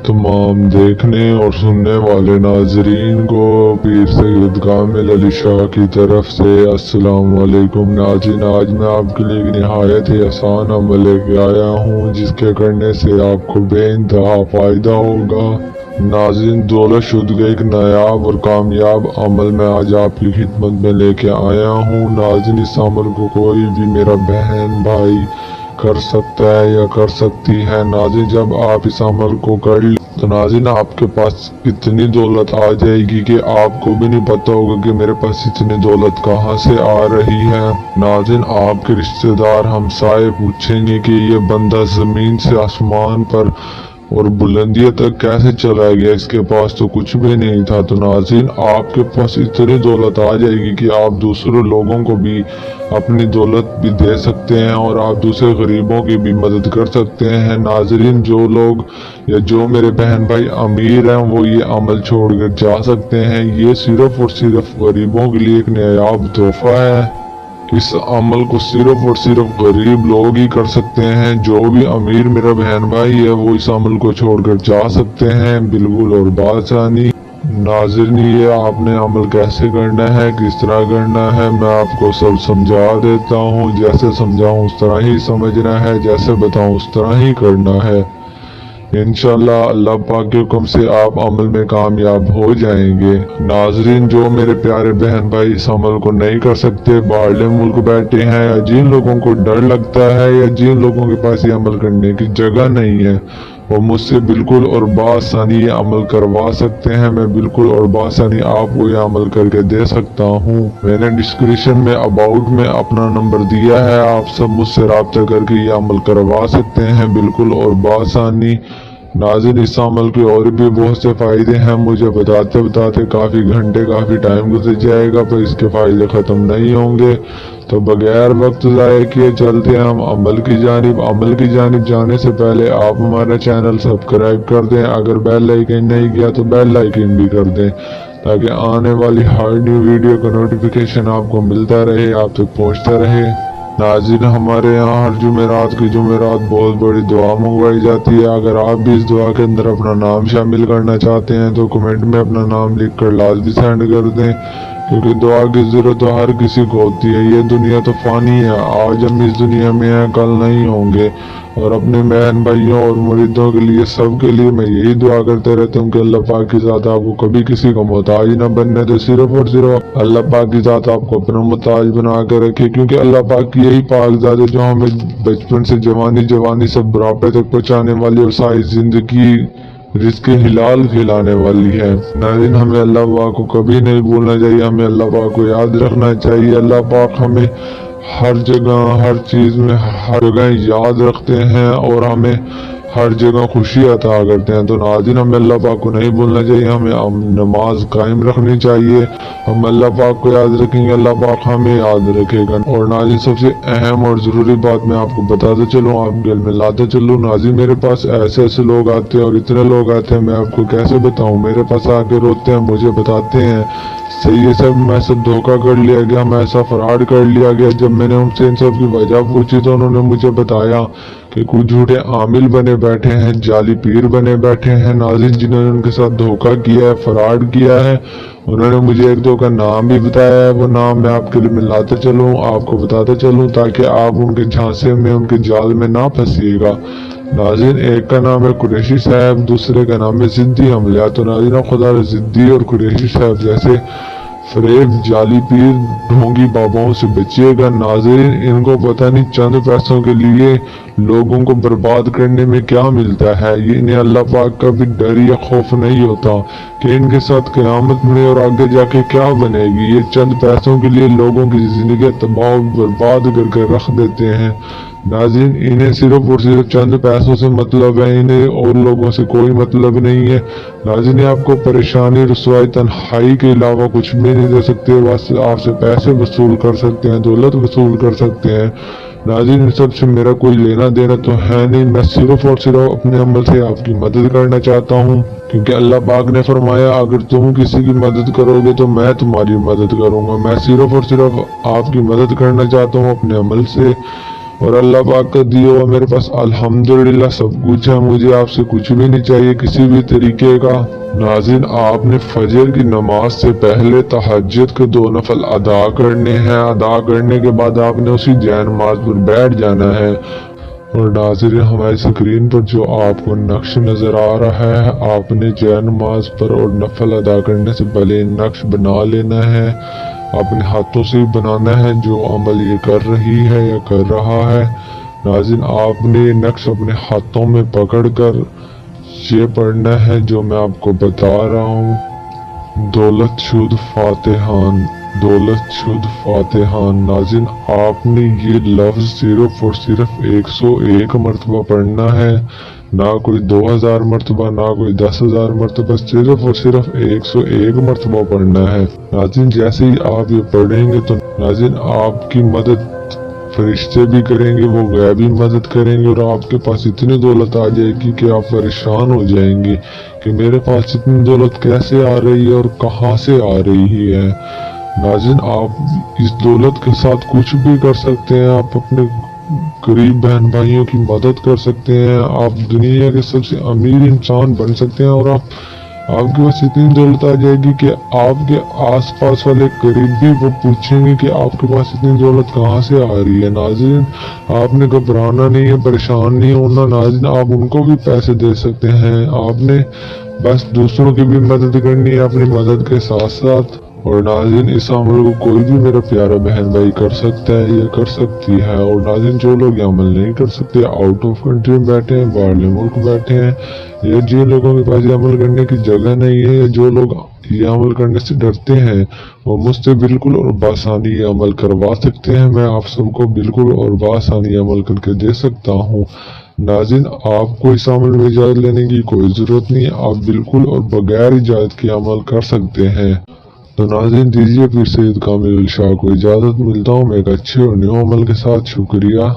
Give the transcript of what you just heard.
तमाम देखने और सुनने वाले नाजरीन को पीर सैयद कामिल अली शाह की तरफ से अस्सलाम वालेकुम। नाज़रीन, आज मैं आपके लिए एक निहायत ही आसान अमल लेके आया हूँ जिसके करने से आपको बेइंतहा फ़ायदा होगा। नाज़रीन, दौलत शुद्ध का एक नायाब और कामयाब अमल मैं आज आपकी खिदमत में लेके आया हूँ। नाज़रीन, इस अमल को कोई भी मेरा बहन भाई कर सकता है या कर सकती है। नाज़रीन, जब आप इस अमल को कर ले तो नाज़रीन आपके पास इतनी दौलत आ जाएगी कि आपको भी नहीं पता होगा कि मेरे पास इतनी दौलत कहाँ से आ रही है। नाज़रीन, आपके रिश्तेदार हमसाए पूछेंगे कि ये बंदा ज़मीन से आसमान पर और बुलंदियों तक कैसे चला गया, इसके पास तो कुछ भी नहीं था। तो नाज़रीन, आपके पास इतनी दौलत आ जाएगी कि आप दूसरे लोगों को भी अपनी दौलत भी दे सकते हैं और आप दूसरे गरीबों की भी मदद कर सकते हैं। नाज़रीन, जो लोग या जो मेरे बहन भाई अमीर हैं वो ये अमल छोड़कर जा सकते हैं। ये सिर्फ और सिर्फ गरीबों के लिए एक नायाब तोहफा है। इस अमल को सिर्फ और सिर्फ गरीब लोग ही कर सकते हैं। जो भी अमीर मेरा बहन भाई है वो इस अमल को छोड़कर जा सकते हैं बिल्कुल और बासानी। नाज़रीन, ये आपने अमल कैसे करना है, किस तरह करना है, मैं आपको सब समझा देता हूँ। जैसे समझाऊँ उस तरह ही समझना है, जैसे बताऊँ उस तरह ही करना है। इंशाल्लाह अल्लाह पाक के हुक्म से आप अमल में कामयाब हो जाएंगे। नाजरीन, जो मेरे प्यारे बहन भाई इस अमल को नहीं कर सकते, बाहरले मुल्क बैठे हैं या जिन लोगों को डर लगता है या जिन लोगों के पास ये अमल करने की जगह नहीं है, वो मुझसे बिल्कुल और बासानी ये अमल करवा सकते हैं। मैं बिल्कुल और बासानी आपको ये अमल करके दे सकता हूँ। मैंने डिस्क्रिप्शन में अबाउट में अपना नंबर दिया है, आप सब मुझसे राब्ता करके ये अमल करवा सकते हैं बिल्कुल और बासानी। नाज़रीन, इस अमल के और भी बहुत से फ़ायदे हैं, मुझे बताते बताते काफ़ी घंटे काफ़ी टाइम गुजर जाएगा, पर इसके फ़ायदे ख़त्म नहीं होंगे। तो बगैर वक्त ज़ाया किए चलते हैं हम अमल की जानिब। अमल की जानिब जाने से पहले आप हमारा चैनल सब्सक्राइब कर दें, अगर बेल आइकन नहीं किया तो बेल आइकन भी कर दें ताकि आने वाली हर न्यू वीडियो का नोटिफिकेशन आपको मिलता रहे, आप तक पहुँचता रहे। नाज़रीन, हमारे यहाँ हर जुमेरात की जुमेरात बहुत बड़ी दुआ मंगवाई जाती है। अगर आप भी इस दुआ के अंदर अपना नाम शामिल करना चाहते हैं तो कमेंट में अपना नाम लिखकर लाजमी सेंड कर दें, क्योंकि दुआ की ज़रूरत तो हर किसी को होती है। ये दुनिया तो फ़ानी है, आज हम इस दुनिया में हैं कल नहीं होंगे। और अपने बहन भाइयों और मुरीदों के लिए, सब के लिए मैं यही दुआ करते रहता हूँ कि अल्लाह पाक की ज़ात आपको कभी किसी का मोहताज न बनने दे। सिर्फ और सिर्फ अल्लाह पाक की ज़ात आपको अपना मोहताज बना कर रखे, क्योंकि अल्लाह पाक की यही पाक ज़ात है जो हमें बचपन से जवानी सब बुढ़ापे तक पहुँचाने वाली और सारी जिंदगी रिज़्क़ हिलाल खिलाने वाली है। नाज़रीन, हमें अल्लाह पाक को कभी नहीं भूलना चाहिए, हमें अल्लाह पाक को याद रखना चाहिए। अल्लाह पाक हमें हर जगह हर चीज़ में हर जगह याद रखते हैं और हमें हर जगह खुशी अता करते हैं। तो नाज़रीन, हमें अल्लाह पाक को नहीं भूलना चाहिए, हमें नमाज कायम रखनी चाहिए। हम अल्लाह पाक को याद रखेंगे, अल्लाह पाक हमें याद रखेगा। और नाज़रीन, सबसे अहम और ज़रूरी बात मैं आपको बताते चलूँ, आप दिल में लाते चलूँ। नाज़रीन, मेरे पास ऐसे ऐसे लोग आते हैं और इतने लोग आते हैं, मैं आपको कैसे बताऊँ। मेरे पास आके रोते हैं, मुझे बताते हैं सही है सब मैं सब धोखा कर लिया गया, मैं ऐसा फ्रॉड कर लिया गया। जब मैंने उनसे इन सब की वजह पूछी तो उन्होंने मुझे बताया कि कुछ झूठे आमिल बने बैठे हैं, जाली पीर बने बैठे हैं। नाज़रीन, जिन्होंने उनके साथ धोखा किया है, फ्रॉड किया है, उन्होंने मुझे एक दो का नाम भी बताया है। वो नाम मैं आपके लिए मिलाते चलूँ, आपको बताते चलूँ ताकि आप उनके झांसे में उनके जाल में ना फंसिएगा। नाज़रीन, एक का नाम है कुरैशी साहब, दूसरे का नाम है जिद्दी हमला। तो नाज़रीन, खुदा जिद्दी और कुरैशी साहब जैसे फरेब जाली पीर ढोंगी बाबाओं से बचिएगा। नाज़रीन, इनको पता नहीं चंद पैसों के लिए लोगों को बर्बाद करने में क्या मिलता है। ये इन्हें अल्लाह पाक का भी डर या खौफ नहीं होता कि इनके साथ क़यामत में और आगे जाके क्या बनेगी। ये चंद पैसों के लिए लोगों की जिंदगी तबाह बर्बाद करके रख देते हैं। नाज़रीन, इन्हें सिर्फ और सिर्फ चंद पैसों से मतलब है, इन्हें और लोगों से कोई मतलब नहीं है। नाज़रीन, आपको परेशानी रुसवाई तन्हाई के अलावा कुछ भी नहीं दे सकते, बस आपसे पैसे वसूल कर सकते हैं, दौलत वसूल कर सकते हैं। नाज़रीन, इन सब से मेरा कोई लेना देना तो है नहीं, मैं सिर्फ और सिर्फ अपने अमल से आपकी मदद करना चाहता हूँ, क्योंकि अल्लाह पाक ने फरमाया अगर तुम किसी की मदद करोगे तो मैं तुम्हारी मदद करूँगा। मैं सिर्फ और सिर्फ आपकी मदद करना चाहता हूँ अपने अमल से। اور اللہ پاک کا دیا ہوا میرے پاس الحمدللہ سب کچھ ہے، مجھے آپ سے کچھ بھی نہیں چاہیے کسی بھی طریقے کا۔ ناظرین، آپ نے فجر کی نماز سے پہلے تہجد کے 2 نفل ادا کرنے ہیں۔ ادا کرنے کے بعد آپ نے اسی جے نماز پر بیٹھ جانا ہے۔ اور ناظرین، ہماری اسکرین پر جو آپ کو نقش نظر آ رہا ہے، آپ نے جے نماز پر اور نفل ادا کرنے سے پہلے نقش بنا لینا ہے، اپنے ہاتھوں سے بنانا ہے جو عمل یہ کر رہی ہے یا کر رہا ہے۔ ناظرین، آپ نے یہ نقش اپنے ہاتھوں میں پکڑ کر یہ پڑھنا ہے جو میں آپ کو بتا رہا ہوں: دولت شد فاتحان، دولت شد فاتحان۔ ناظرین، آپ نے یہ لفظ صرف اور صرف 101 مرتبہ پڑھنا ہے، نہ کوئی 2000 مرتبہ، نہ کوئی 10,000 مرتبہ، صرف اور صرف 101 مرتبہ پڑھنا ہے۔ ناظرین، جیسے ہی آپ یہ پڑھیں گے تو ناظرین آپ کی مدد فرشتے بھی کریں گے، وہ غیبی مدد کریں گے، اور آپ کے پاس اتنی دولت آ جائے گی کہ آپ پریشان ہو جائیں گے کہ میرے پاس اتنی دولت کیسے آ رہی ہے اور کہاں سے آ رہی ہے۔ ناظرین، آپ اس دولت کے ساتھ کچھ بھی کر سکتے ہیں، آپ اپنے غریب بہن بھائیوں کی مدد کر سکتے ہیں، آپ دنیا کے سب سے امیر انسان بن سکتے ہیں، اور آپ کے پاس اتنی دولت آ جائے گی کہ آپ کے آس پاس والے قریب بھی وہ پوچھیں گے کہ آپ کے پاس اتنی دولت کہاں سے آ رہی ہے۔ ناظرین، آپ نے گھبرانا نہیں ہے، پریشان نہیں ہونا۔ ناظرین، آپ ان کو بھی پیسے دے سکتے ہیں، آپ نے بس دوسروں کی بھی مدد کرنی ہے اپنی مدد کے ساتھ ساتھ۔ اور ناظرین، اس عمل کو کوئی بھی میرا پیارا بہن بھائی کر سکتا ہے یا کر سکتی ہے۔ اور ناظرین، جو لوگ یہ عمل نہیں کر سکتے، آؤٹ آف کنٹری بیٹھے ہیں، باہر ملک بیٹھے ہیں، یا جن لوگوں کے پاس یہ عمل کرنے کی جگہ نہیں ہے، یا جو لوگ یہ عمل کرنے سے ڈرتے ہیں، وہ مجھ سے بالکل اور بآسانی یہ عمل کروا سکتے ہیں۔ میں آپ سب کو بالکل اور بآسانی یہ عمل کر کے دے سکتا ہوں۔ ناظرین، آپ کو اس عمل میں اجازت لینے کی کوئی ضرورت نہیں ہے، آپ بالکل اور بغیر اجازت کے عمل کر سکتے ہیں۔ تو ناظرین، دیجیے پھر سید کامل شاہ کو اجازت، ملتا ہوں میں ایک اچھے اور نیو عمل کے ساتھ۔ شکریہ۔